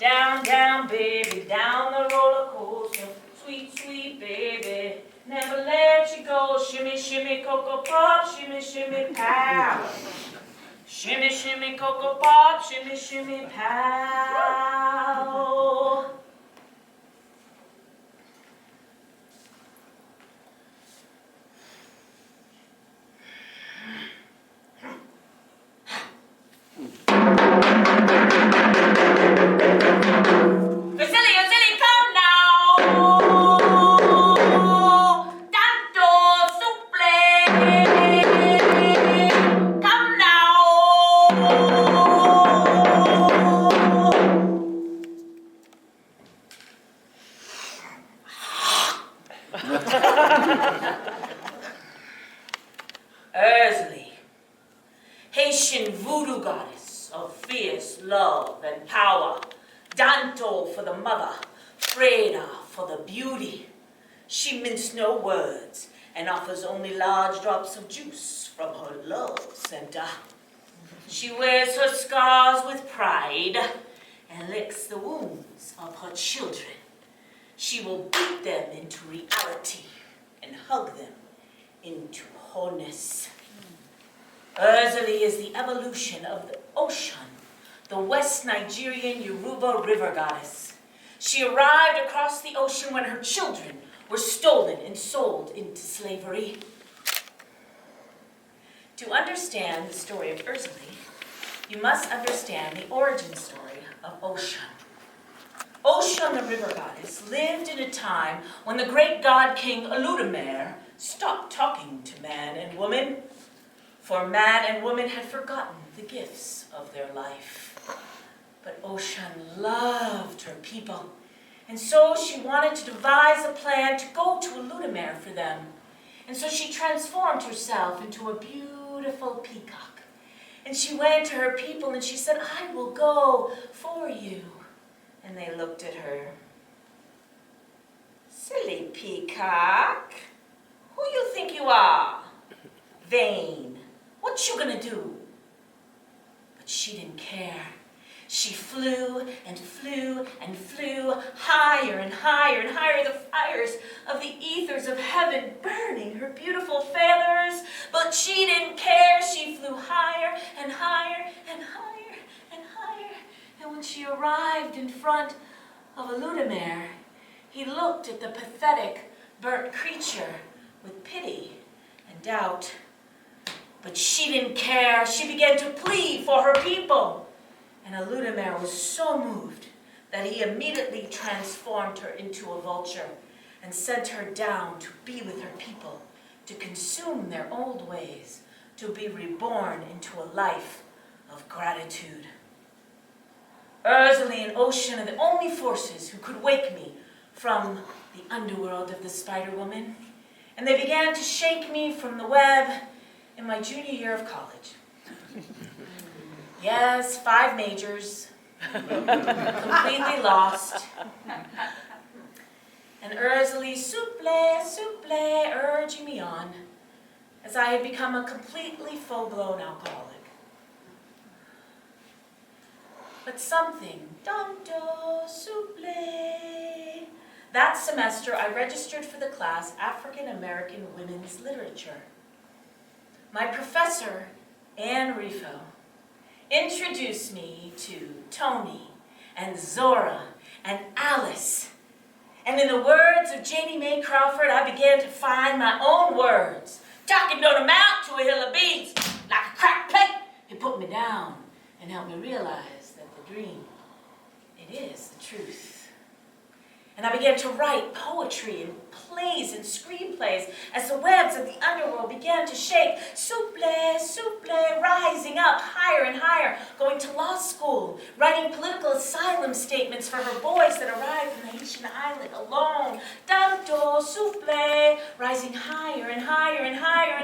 Down, down, baby, down the roller coaster. Sweet, sweet baby, never let you go. Shimmy, shimmy, cocoa pop, shimmy, shimmy, pow. Shimmy, shimmy, cocoa pop, shimmy, shimmy, pow. Erzuli, come now! Tanto suple! Come now! ERZULIE, Haitian voodoo goddess of fierce love and power. Danto for the mother, Freda for the beauty. She minced no words and offers only large drops of juice from her love center. She wears her scars with pride and licks the wounds of her children. She will beat them into reality and hug them into wholeness. ERZULIE is the evolution of the ocean, the West Nigerian Yoruba river goddess. She arrived across the ocean when her children were stolen and sold into slavery. To understand the story of ERZULIE, you must understand the origin story of Ocean. Ocean, the river goddess, lived in a time when the great god king Oludumare stopped talking to man and woman, for man and woman had forgotten the gifts of their life. But Ocean loved her people, and so she wanted to devise a plan to go to Oludumare for them. And so she transformed herself into a beautiful peacock. And she went to her people and she said, I will go for you. And they looked at her. Silly peacock, who you think you are? Vain, what you gonna do? But she didn't care. She flew and flew and flew higher and higher and higher, the fires of the ethers of heaven burning her beautiful feathers. But she didn't care. She flew higher and higher and higher and higher. And when she arrived in front of Oludumare, he looked at the pathetic, burnt creature with pity and doubt. But she didn't care. She began to plead for her people. And Oludumare was so moved that he immediately transformed her into a vulture and sent her down to be with her people, to consume their old ways, to be reborn into a life of gratitude. ERZULIE and Ocean are the only forces who could wake me from the underworld of the Spider Woman, and they began to shake me from the web in my junior year of college. Yes, 5 majors, completely lost. And ERZULIE, souple, souple, urging me on, as I had become a completely full-blown alcoholic. But something, tanto souple. That semester, I registered for the class African American Women's Literature. My professor, Anne Rifo, introduced me to Tony and Zora and Alice. And in the words of J.D. May Crawford, I began to find my own words. Talking don't amount to a hill of beans, like a cracked plate. It put me down and helped me realize that the dream, it is the truth. And I began to write poetry and plays and screenplays as the webs of the underworld began to shake. Souple, souple, rising up higher and higher, going to law school, writing political asylum statements for her boys that arrived from the Haitian island alone. Tanto souple, rising higher and higher and higher and